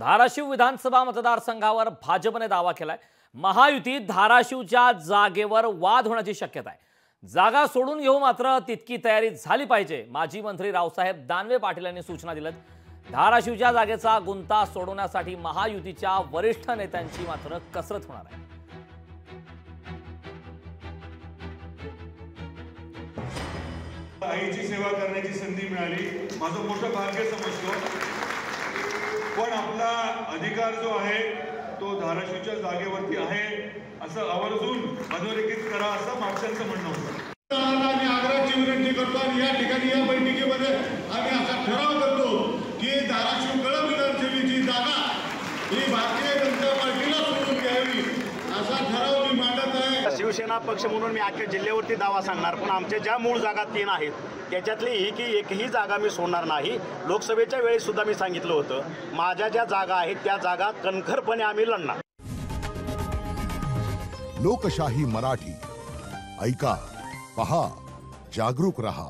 धाराशिव विधानसभा मतदारसंघावर भाजपने दावा केलाय। महायुतीत धाराशिवच्या जागेवर वाद होण्याची शक्यता आहे। जागा सोडून घेऊ, मात्र तितकी तयारी झाली पाहिजे। माजी मंत्री रावसाहेब दानवे पाटील यांनी सूचना दिल्यात। धाराशिवच्या जागेचा गुंता सोडवण्यासाठी महायुतीच्या वरिष्ठ नेत्यांची मात्र कसरत होणार आहे। आईची सेवा करण्याची संधी मिळाली, माझं मोठं भाग्य समजतो। पण आपला अधिकार जो आहे तो धाराशिवच्या जागेवरती आहे असं आवर्जून अधोरेखित करा, असं मागच्यांचं म्हणणं होतं। आम्ही आग्रहाची विनंती करतो आणि या ठिकाणी या बैठकीमध्ये आम्ही असा ठराव करतो की धाराशिव कळंब विधानसभेची जागा ही भारतीय जनता पार्टीला सोडून घ्यावी, असा ठराव मी मांडत आहे। शिवसेना पक्ष म्हणून मी अख्ख्या जिल्ह्यावरती दावा सांगणार, पण आमच्या ज्या मूळ जागा 3 आहेत त्याच्यातली ही की एकही जागा मी सोडणार नाही। लोकसभेच्या वेळेस सुद्धा मी सांगितलं होतं, माझ्या ज्या जागा आहेत त्या जागा कणखरपणे आम्ही लढणार। लोकशाही मराठी ऐका, पहा, जागरूक रहा।